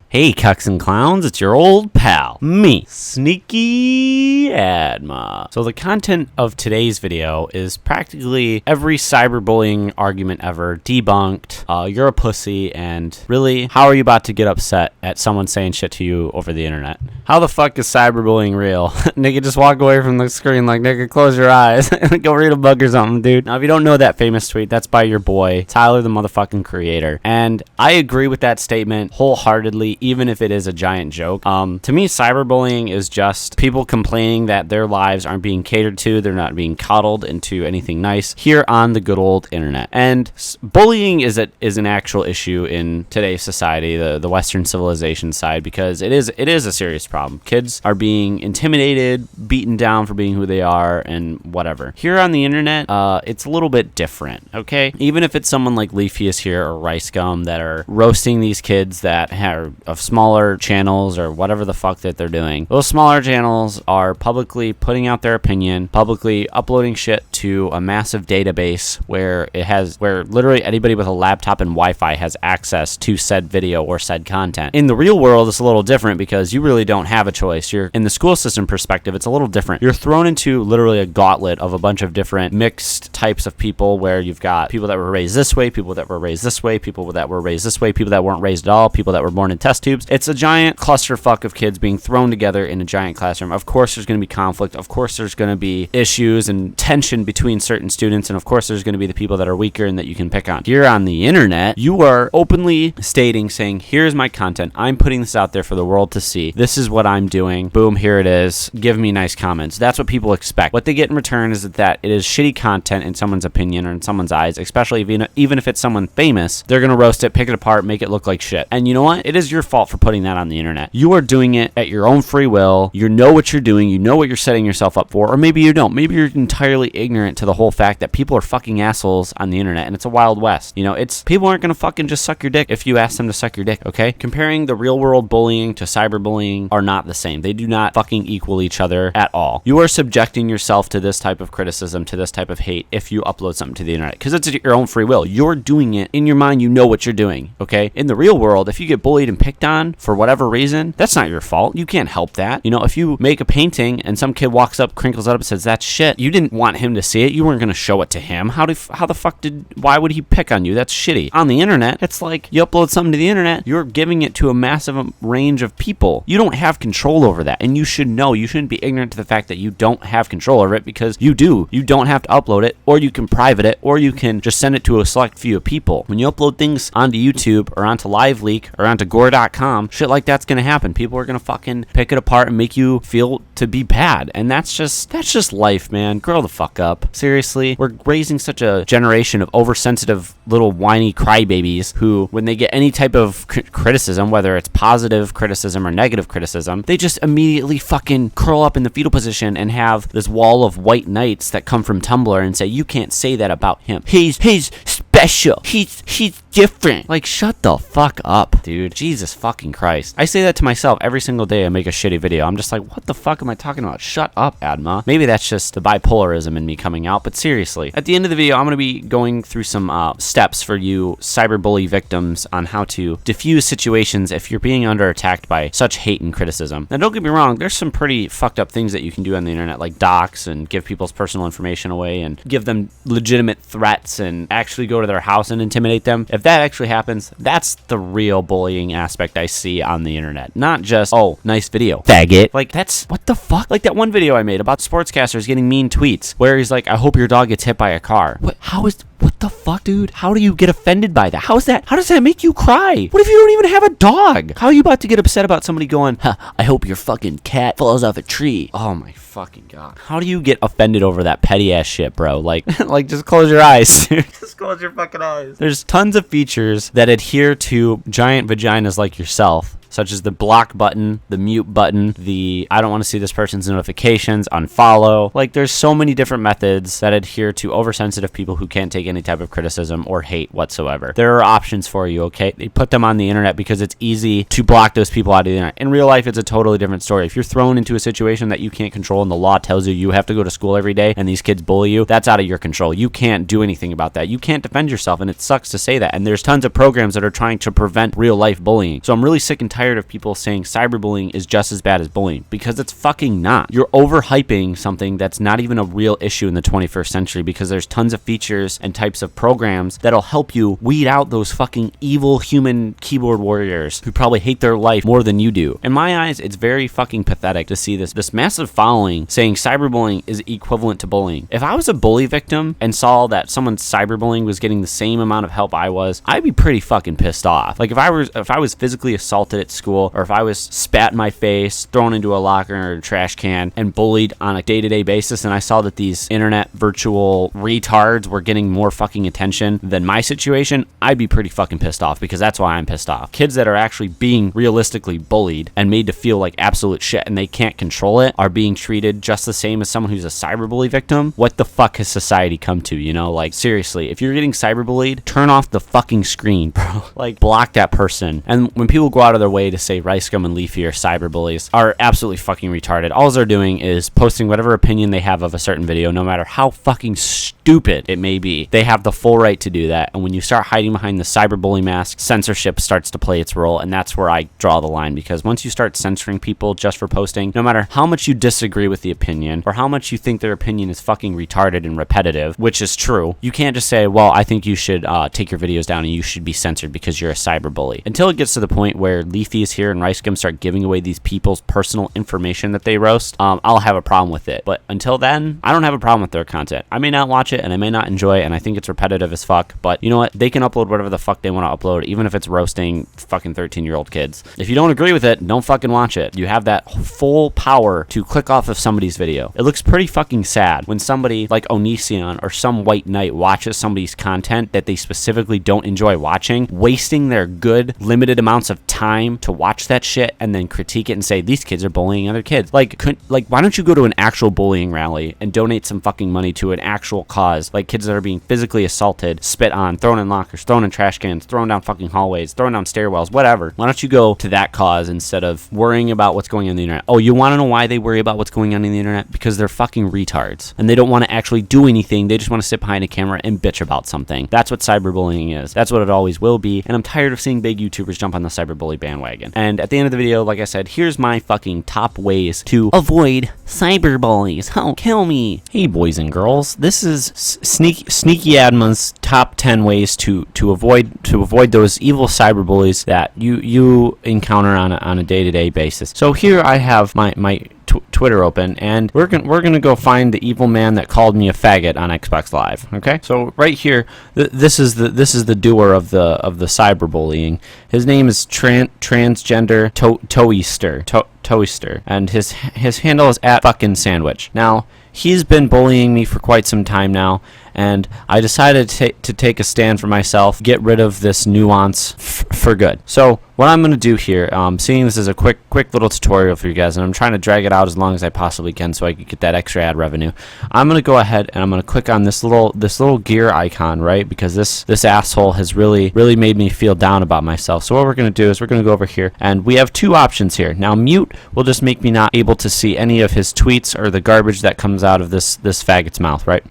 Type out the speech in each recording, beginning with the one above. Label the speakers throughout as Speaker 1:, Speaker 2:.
Speaker 1: Hey cucks and clowns, it's your old pal, me, Sneaky Adma. So the content of today's video is practically every cyberbullying argument ever debunked. You're a pussy, and really, how are you about to get upset at someone saying shit to you over the internet? How the fuck is cyberbullying real? Nigga, just walk away from the screen like, nigga, close your eyes. Go read a book or something, dude. Now, if you don't know that famous tweet, that's by your boy, Tyler the motherfucking Creator. And I agree with that statement wholeheartedly, even if it is a giant joke. To me, cyberbullying is just people complaining that their lives aren't being catered to, they're not being coddled into anything nice here on the good old internet. And bullying is an actual issue in today's society, the Western civilization side, because it is a serious problem. Kids are being intimidated, beaten down for being who they are, and whatever. Here on the internet, it's a little bit different, okay? Even if it's someone like Leafius here or Rice Gum that are roasting these kids that are of smaller channels or whatever the fuck that they're doing. Those smaller channels are publicly putting out their opinion, publicly uploading shit to a massive database where literally anybody with a laptop and Wi-Fi has access to said video or said content. In the real world, it's a little different because you really don't have a choice. In the school system perspective, it's a little different. You're thrown into literally a gauntlet of a bunch of different mixed types of people where you've got people that were raised this way, people that were raised this way, people that were raised this way, people that weren't raised at all, people that were born in test tubes. It's a giant clusterfuck of kids being thrown together in a giant classroom. Of course, there's going to be conflict. Of course, there's going to be issues and tension between certain students. And of course, there's going to be the people that are weaker and that you can pick on. Here on the internet, you are openly saying, here's my content. I'm putting this out there for the world to see. This is what I'm doing. Boom, here it is. Give me nice comments. That's what people expect. What they get in return is that it is shitty content in someone's opinion or in someone's eyes, especially even if it's someone famous. They're going to roast it, pick it apart, make it look like shit. And you know what? It is your fault for putting that on the internet. You are doing it at your own free will. You know what you're doing. You know what you're setting yourself up for. Or maybe you don't. Maybe you're entirely ignorant to the whole fact that people are fucking assholes on the internet and it's a wild west. You know, people aren't going to fucking just suck your dick if you ask them to suck your dick, okay? Comparing the real world bullying to cyberbullying are not the same. They do not fucking equal each other at all. You are subjecting yourself to this type of criticism, to this type of hate if you upload something to the internet because it's your own free will. You're doing it in your mind. You know what you're doing, okay? In the real world, if you get bullied and picked on for whatever reason, that's not your fault. You can't help that. You know, if you make a painting and some kid walks up, crinkles it up and says, that's shit, you didn't want him to see it. You weren't going to show it to him. Why would he pick on you? That's shitty. On the internet, it's like you upload something to the internet, you're giving it to a massive range of people. You don't have control over that, and you should know. You shouldn't be ignorant to the fact that you don't have control over it because you do. You don't have to upload it, or you can private it, or you can just send it to a select few of people. When you upload things onto YouTube or onto LiveLeak or onto Gore.com, shit like that's going to happen. People are going to fucking pick it apart and make you feel to be bad, and that's just life, man. Grow the fuck up. Seriously, we're raising such a generation of oversensitive little whiny crybabies who, when they get any type of criticism, whether it's positive criticism or negative criticism, they just immediately fucking curl up in the fetal position and have this wall of white knights that come from Tumblr and say, you can't say that about him. He's special. He's different. Like, shut the fuck up, dude. Jesus fucking Christ. I say that to myself every single day I make a shitty video. I'm just like, what the fuck am I talking about? Shut up, Adma. Maybe that's just the bipolarism in me coming out, but seriously. At the end of the video, I'm going to be going through some steps for you cyberbully victims on how to diffuse situations if you're being under attacked by such hate and criticism. Now, don't get me wrong, there's some pretty fucked up things that you can do on the internet, like dox and give people's personal information away and give them legitimate threats and actually go to their house and intimidate them. If that actually happens, that's the real bullying aspect I see on the internet. Not just, oh, nice video, faggot. Like, that's, what the fuck? Like that one video I made about sportscasters getting mean tweets where he's like, I hope your dog gets hit by a car. What the fuck, dude? How do you get offended by that? How does that make you cry? What if you don't even have a dog? How are you about to get upset about somebody going, I hope your fucking cat falls off a tree? Oh my fucking god. How do you get offended over that petty ass shit, bro? Like just close your eyes, dude. Just close your fucking eyes. There's tons of features that adhere to giant vaginas like yourself such as the block button, the mute button, the I don't want to see this person's notifications, unfollow. Like, there's so many different methods that adhere to oversensitive people who can't take any type of criticism or hate whatsoever. There are options for you, okay? They put them on the internet because it's easy to block those people out of the internet. In real life, it's a totally different story. If you're thrown into a situation that you can't control and the law tells you you have to go to school every day and these kids bully you, that's out of your control. You can't do anything about that. You can't defend yourself, and it sucks to say that. And there's tons of programs that are trying to prevent real life bullying. So I'm really sick and tired of people saying cyberbullying is just as bad as bullying, because it's fucking not. You're overhyping something that's not even a real issue in the 21st century, because there's tons of features and types of programs that'll help you weed out those fucking evil human keyboard warriors who probably hate their life more than you do. In my eyes, it's very fucking pathetic to see this massive following saying cyberbullying is equivalent to bullying. If I was a bully victim and saw that someone cyberbullying was getting the same amount of help I was, I'd be pretty fucking pissed off. Like, if I was physically assaulted at school, or if I was spat in my face, thrown into a locker or a trash can, and bullied on a day-to-day basis, and I saw that these internet virtual retards were getting more fucking attention than my situation, I'd be pretty fucking pissed off, because that's why I'm pissed off. Kids that are actually being realistically bullied and made to feel like absolute shit and they can't control it are being treated just the same as someone who's a cyberbully victim. What the fuck has society come to, you know? Like, seriously, if you're getting cyberbullied, turn off the fucking screen, bro. Like, block that person. And when people go out of their way to say Rice Gum and Leafy are cyberbullies, are absolutely fucking retarded. All they're doing is posting whatever opinion they have of a certain video, no matter how fucking stupid it may be. They have the full right to do that. And when you start hiding behind the cyberbully mask, censorship starts to play its role. And that's where I draw the line, because once you start censoring people just for posting, no matter how much you disagree with the opinion or how much you think their opinion is fucking retarded and repetitive, which is true, you can't just say, well, I think you should take your videos down and you should be censored because you're a cyberbully. Until it gets to the point where Leafy is here and Rice Gum start giving away these people's personal information that they roast, I'll have a problem with it. But until then, I don't have a problem with their content. I may not watch it and I may not enjoy it, and I think it's repetitive as fuck, but you know what? They can upload whatever the fuck they want to upload, even if it's roasting fucking 13-year-old kids. If you don't agree with it, don't fucking watch it. You have that full power to click off of somebody's video. It looks pretty fucking sad when somebody like Onision or some white knight watches somebody's content that they specifically don't enjoy watching, wasting their good limited amounts of time to watch that shit and then critique it and say these kids are bullying other kids. Like why don't you go to an actual bullying rally and donate some fucking money to an actual cause, like kids that are being physically assaulted, spit on, thrown in lockers, thrown in trash cans, thrown down fucking hallways, thrown down stairwells, whatever. Why don't you go to that cause instead of worrying about what's going on the internet? Oh, you want to know why they worry about what's going on in the internet? Because they're fucking retards and they don't want to actually do anything. They just want to sit behind a camera and bitch about something. That's what cyberbullying is. That's what it always will be. And I'm tired of seeing big YouTubers jump on the cyberbully bandwagon. And at the end of the video, like I said, here's my fucking top ways to avoid cyberbullies. Oh, kill me. Hey, boys and girls, this is Sneaky Adma's top 10 ways to avoid those evil cyberbullies that you encounter on a day-to-day basis. So here I have my Twitter open, and we're gonna go find the evil man that called me a faggot on Xbox Live. Okay, so right here, this is the doer of the cyberbullying. His name is transgender Toaster, and his handle is @fucking_sandwich. Now, he's been bullying me for quite some time now, and I decided to take a stand for myself, get rid of this nuance for good. So what I'm going to do here, seeing this is a quick little tutorial for you guys, and I'm trying to drag it out as long as I possibly can so I can get that extra ad revenue. I'm going to go ahead and I'm going to click on this little gear icon, right? Because this asshole has really made me feel down about myself. So what we're going to do is we're going to go over here, and we have two options here. Now, mute will just make me not able to see any of his tweets or the garbage that comes out of this faggot's mouth, right?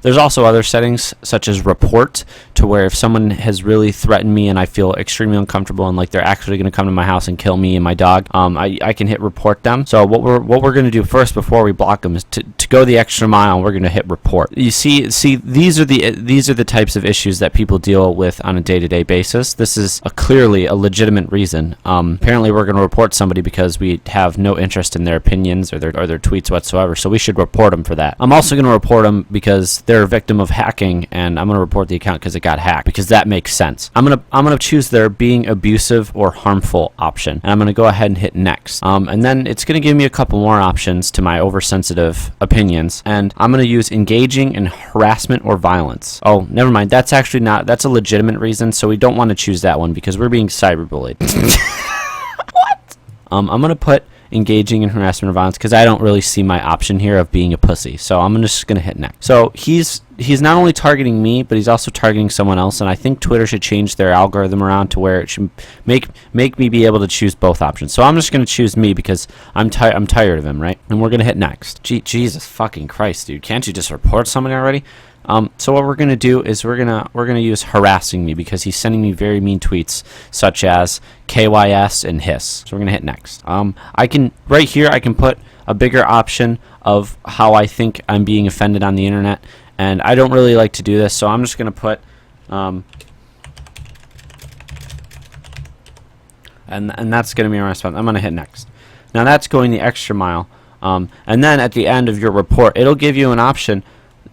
Speaker 1: There's also other settings such as report, to where if someone has really threatened me and I feel extremely uncomfortable and like they're actually going to come to my house and kill me and my dog, I can hit report them. So what we're going to do first before we block them is to go the extra mile. We're going to hit report. You see these are the types of issues that people deal with on a day-to-day basis. This is clearly a legitimate reason. Apparently we're going to report somebody because we have no interest in their opinions or their tweets whatsoever, so we should report them for that. I'm also going to report them because they're a victim of hacking, and I'm going to report the account because it got hacked, because that makes sense. I'm gonna choose their being abusive or harmful option, and I'm gonna go ahead and hit next. And then it's gonna give me a couple more options to my oversensitive opinions, and I'm gonna use engaging in harassment or violence. Oh, never mind. That's actually that's a legitimate reason, so we don't want to choose that one because we're being cyberbullied. What? I'm going to put engaging in harassment or violence because I don't really see my option here of being a pussy. So I'm just going to hit next. So he's not only targeting me, but he's also targeting someone else. And I think Twitter should change their algorithm around to where it should make me be able to choose both options. So I'm just going to choose me because I'm tired of him, right? And we're going to hit next. Jesus fucking Christ, dude. Can't you just report somebody already? So what we're going to do is we're going to use harassing me because he's sending me very mean tweets such as KYS and hiss. So we're going to hit next. Right here I can put a bigger option of how I think I'm being offended on the internet, and I don't really like to do this, so I'm just going to put and that's going to be my response. I'm going to hit next. Now that's going the extra mile. And then at the end of your report, it'll give you an option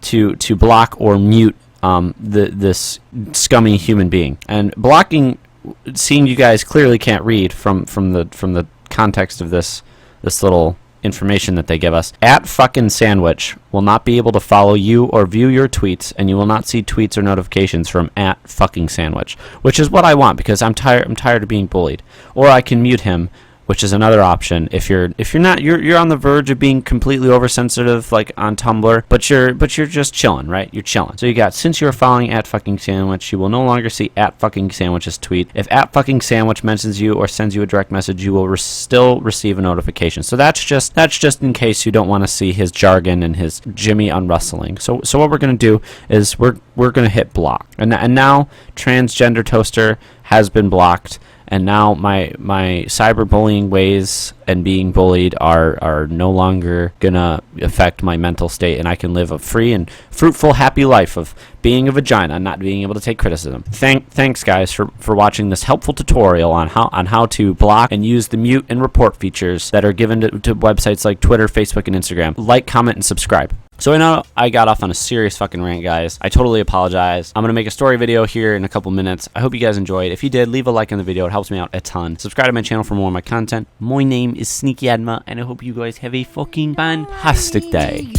Speaker 1: to block or mute this scummy human being. And blocking, seeing you guys clearly can't read from the context of this little information that they give us. @fucking_sandwich will not be able to follow you or view your tweets, and you will not see tweets or notifications from @fucking_sandwich, which is what I want because I'm tired of being bullied. Or I can mute him, which is another option if you're on the verge of being completely oversensitive, like on Tumblr, but you're just chilling, right? You're chilling. So you got, since you're following @fucking_sandwich, you will no longer see @fucking_sandwich's tweet. If @fucking_sandwich mentions you or sends you a direct message, you will still receive a notification. So that's just in case you don't want to see his jargon and his Jimmy unrustling. So what we're gonna do is we're gonna hit block, and now transgender toaster has been blocked. And now my cyberbullying ways and being bullied are no longer gonna affect my mental state, and I can live a free and fruitful, happy life of being a vagina and not being able to take criticism. Thanks guys for watching this helpful tutorial on how to block and use the mute and report features that are given to websites like Twitter, Facebook, and Instagram. Like, comment, and subscribe. So I know I got off on a serious fucking rant, guys. I totally apologize. I'm going to make a story video here in a couple minutes. I hope you guys enjoyed. If you did, leave a like on the video. It helps me out a ton. Subscribe to my channel for more of my content. My name is Sneaky Adma, and I hope you guys have a fucking fantastic day.